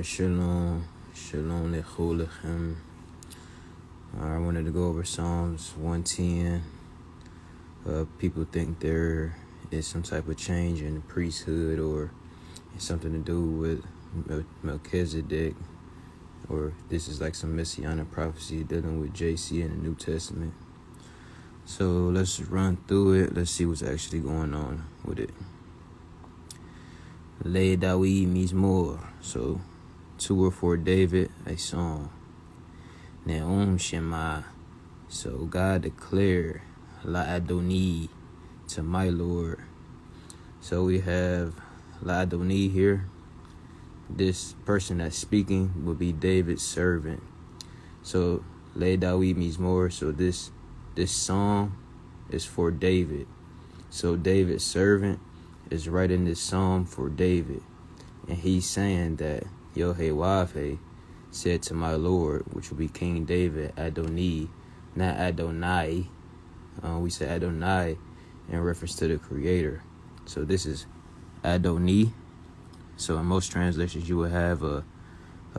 Shalom, Shalom Lecholachem. I wanted to go over Psalms 110. People think there is some type of change in the priesthood or something to do with Melchizedek, or this is like some messianic prophecy dealing with JC in the New Testament. So let's run through it. Let's see what's actually going on with it. Le David Mizmor. So 2 or 4 David, a song. Ne'um Shema. So God declared La Adoni to my Lord. So we have La Adoni here. This person that's speaking will be David's servant. So Le David Mizmor. So this song is for David. So David's servant is writing this psalm for David. And he's saying that Yehovah said to my Lord, which will be King David, Adoni, not Adonai. We say Adonai in reference to the Creator. So this is Adoni. So in most translations, you will have a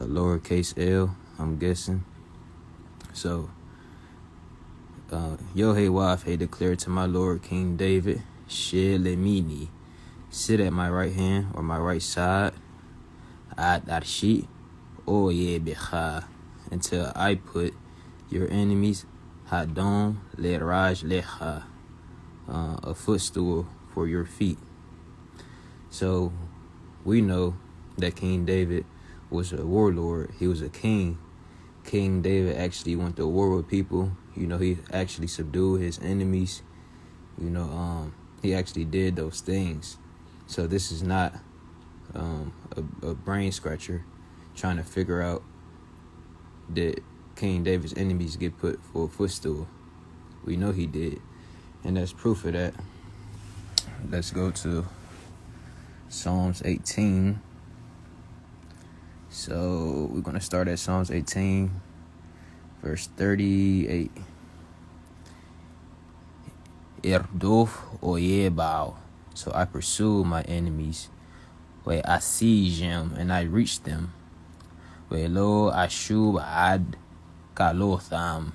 lowercase l, I'm guessing. So Yehovah declared to my Lord King David, Shelemini, sit at my right hand or my right side, Ad Arshi, Oyebecha, until I put your enemies, Hadon Leraj Lecha, a footstool for your feet. So we know that King David was a warlord. He was a king. King David actually went to war with people. He actually subdued his enemies. He actually did those things. So this is not a brain scratcher trying to figure out that King David's enemies get put for a footstool. We know he did. And that's proof of that. Let's go to Psalms 18. So we're going to start at Psalms 18, verse 38. Irdof oyebao. So I pursue my enemies. Where I siege them and I reach them. Where lo ashub ad kalotham.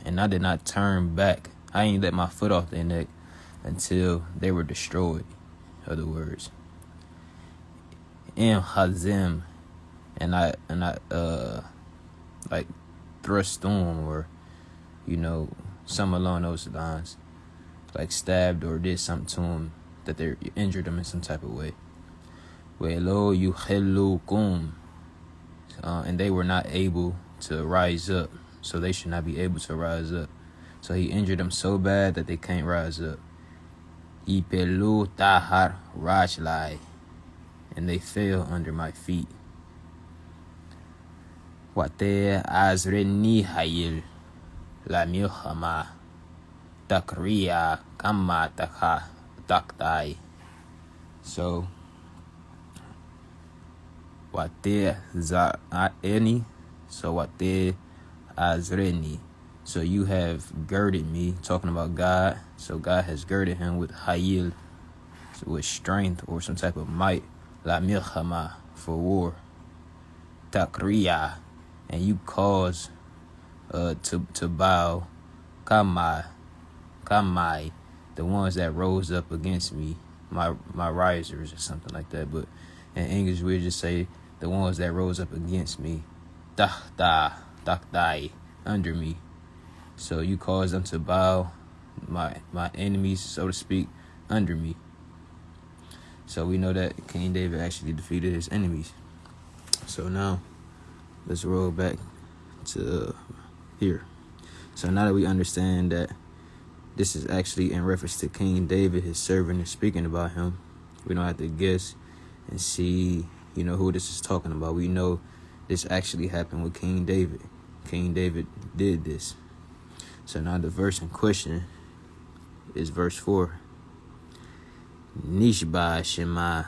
And I did not turn back. I ain't let my foot off their neck until they were destroyed. In other words. Em hazim. And I like thrust on, or some along those lines, like stabbed or did something to him that they injured him in some type of way. Welo yuchelukum, and they were not able to rise up, so they should not be able to rise up. So he injured them so bad that they can't rise up. Ipelu tahar rajlai, and they fell under my feet. Wate azreni hayil la milchama takriya kama taktai. So wate za'ani, so wate azreni. So you have girded me, talking about God. So God has girded him with hayil, so with strength or some type of might, la milchama, for war. Takriya, and you cause to bow kamai, the ones that rose up against me, my risers or something like that. But in English we just say the ones that rose up against me, taktai, under me. So you cause them to bow, my enemies, so to speak, under me. So we know that King David actually defeated his enemies. So now let's roll back to here. So now that we understand that this is actually in reference to King David, his servant is speaking about him, we don't have to guess and see, who this is talking about. We know this actually happened with King David. King David did this. So now the verse in question is verse 4. Nishba Shema.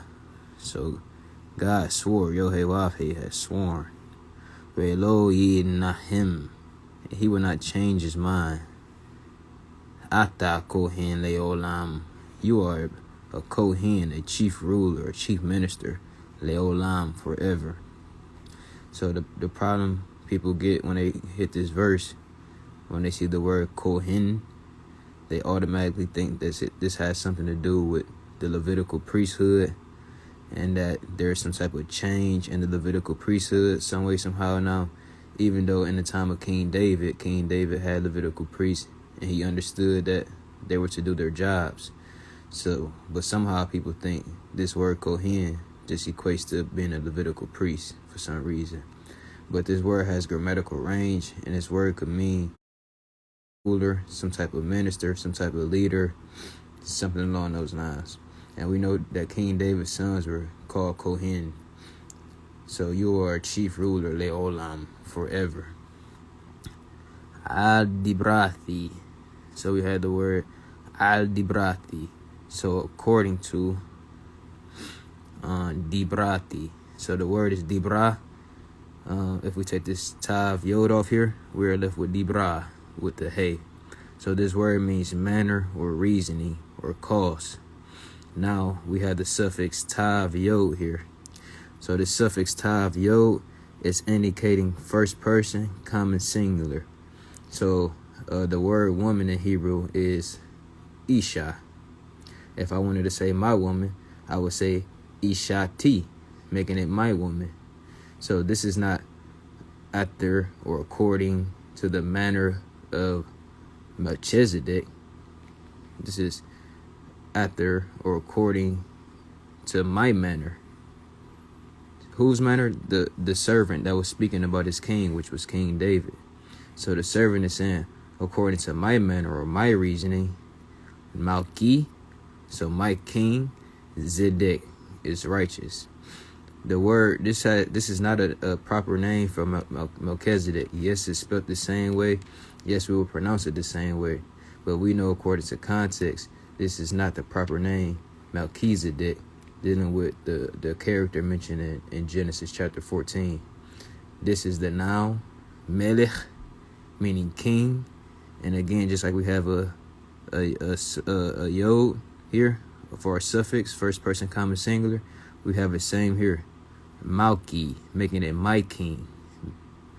So God swore, Yehovah has sworn. Velo Yinahim, he will not change his mind. Ata Kohen Leolam, you are a Kohen, a chief ruler, a chief minister, Leolam, forever. So the problem people get when they hit this verse, when they see the word Kohen, they automatically think this has something to do with the Levitical priesthood, and that there's some type of change in the Levitical priesthood some way, somehow. Now, even though in the time of King David had Levitical priests, and he understood that they were to do their jobs. So, but somehow people think this word Kohen just equates to being a Levitical priest for some reason. But this word has grammatical range, and this word could mean ruler, some type of minister, some type of leader, something along those lines. And we know that King David's sons were called Kohen. So you are a chief ruler, Leolam, forever. Al-Dibrathi. So we had the word Al-Dibrathi. So according to Dibrati. So the word is Dibra. If we take this Tav Yod off here, we're left with Dibra, with the Hey. So this word means manner or reasoning or cause. Now we have the suffix Tav Yod here. So the suffix Tav Yod is indicating first person, common singular. So the word woman in Hebrew is Isha. If I wanted to say my woman, I would say Ishati, making it my woman. So this is not after or according to the manner of Melchizedek. This is after or according to my manner. Whose manner? The servant that was speaking about his king, which was King David. So the servant is saying, according to my manner or my reasoning, Malki, so my king, Zedek, is righteous. The word, this is not a proper name for Melchizedek. Yes, it's spelled the same way. Yes, we will pronounce it the same way. But we know according to context, this is not the proper name, Melchizedek, dealing with the character mentioned in Genesis chapter 14. This is the noun, Melech, meaning king. And again, just like we have a yod here for our suffix, first person common singular, we have the same here, Malki, making it my king.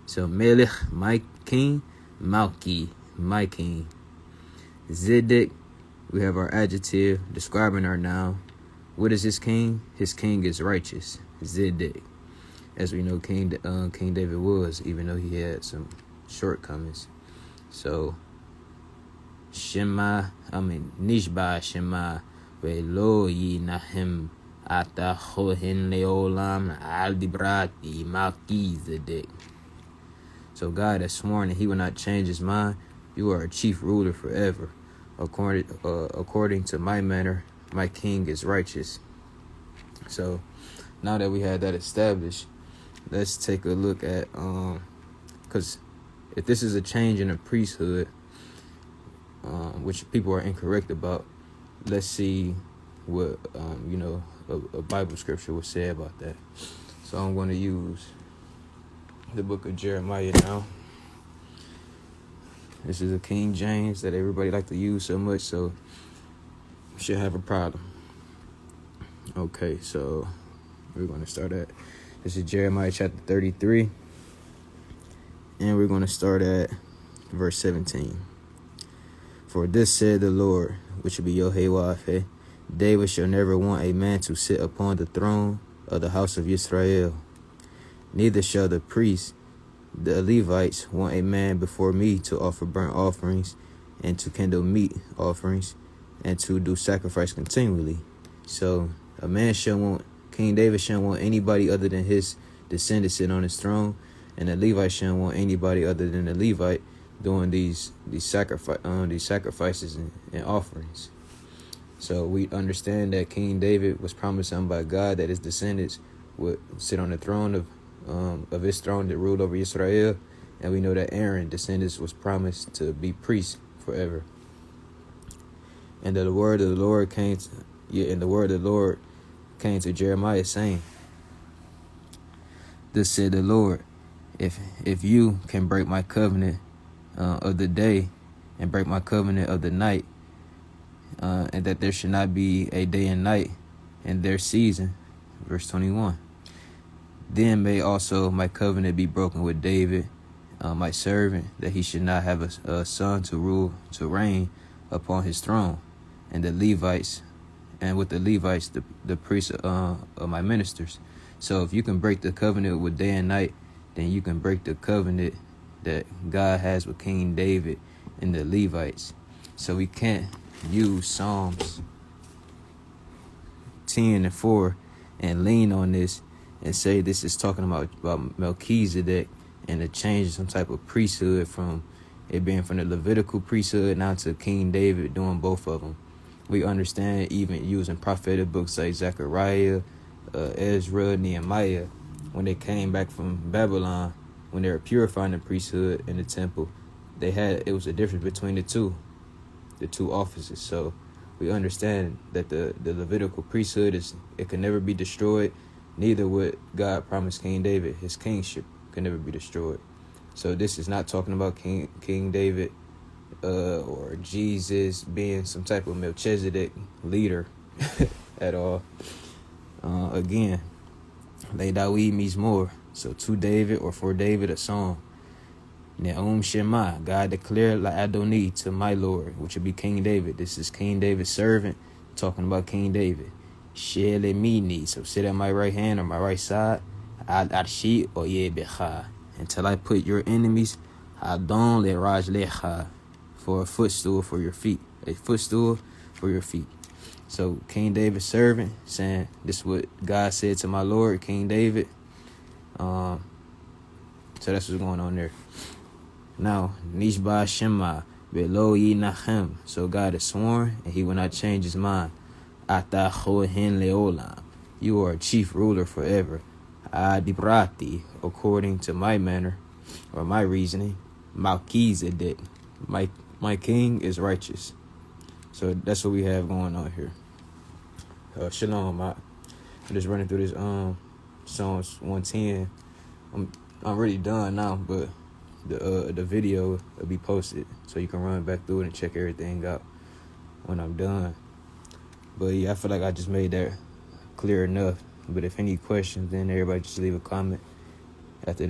So Melech, my king, Malki, my king. Zedek, we have our adjective describing our noun. What is his king? His king is righteous, Zedek. As we know, King David was, even though he had some shortcomings. So Nishba Shema Velo Yinahem Ata Chohen Leolam Al Dibrati Melchizedek. So God has sworn that he will not change his mind. You are a chief ruler forever. According to my manner, my king is righteous. So now that we had that established, let's take a look at because if this is a change in the priesthood, which people are incorrect about, let's see what a Bible scripture would say about that. So I'm going to use the book of Jeremiah now. This is a King James that everybody like to use so much, so should have a problem. Okay, so we're going to start at, this is Jeremiah chapter 33, and we're going to start at verse 17. For this said the Lord, which will be Yohewah, David shall never want a man to sit upon the throne of the house of Israel. Neither shall the priests, the Levites, want a man before me to offer burnt offerings and to kindle meat offerings and to do sacrifice continually. So a man shall want, King David shall want anybody other than his descendants sit on his throne, and the Levite shall want anybody other than the Levite doing these sacrifices and offerings. So we understand that King David was promised by God that his descendants would sit on the throne of his throne that ruled over Israel, and we know that Aaron descendants was promised to be priests forever. And the word of the Lord came to Jeremiah saying, "Thus said the Lord, if you can break my covenant of the day and break my covenant of the night, and that there should not be a day and night in their season," verse 21, Then may also my covenant be broken with David, my servant, that he should not have a son to reign upon his throne, and the Levites, and with the Levites, the priests of my ministers. So if you can break the covenant with day and night, then you can break the covenant that God has with King David and the Levites. So we can't use Psalms 10:4 and lean on this and say this is talking about Melchizedek and the change of some type of priesthood from it being from the Levitical priesthood now to King David doing both of them. We understand even using prophetic books like Zechariah, Ezra, Nehemiah, when they came back from Babylon, when they were purifying the priesthood in the temple, it was a difference between the two offices. So we understand that the Levitical priesthood it can never be destroyed. Neither would God promise King David his kingship can never be destroyed. So this is not talking about King David or Jesus being some type of Melchizedek leader at all. Again, Le David means more. So to David or for David a song. Ne'um Shema, God declared La Adoni to my Lord, which would be King David. This is King David's servant talking about King David. Shele Mini, so sit at my right hand or my right side. Ad Arshi or Yebecha, until I put your enemies Adon Le Raj Lecha, for a footstool for your feet. A footstool for your feet. So King David's servant saying this is what God said to my Lord, King David. So that's what's going on there. Now, Nishba Shema, Velo Yi Nachem. So God has sworn, and he will not change his mind. Ata Chohen Leolam. You are a chief ruler forever. Adibrati, according to my manner, or my reasoning. Melchizedek. My king is righteous. So that's what we have going on here. Shalom. I'm just running through this Psalms 110. I'm really done now, but the video will be posted, so you can run back through it and check everything out when I'm done. But yeah, I feel like I just made that clear enough. But if any questions, then everybody just leave a comment.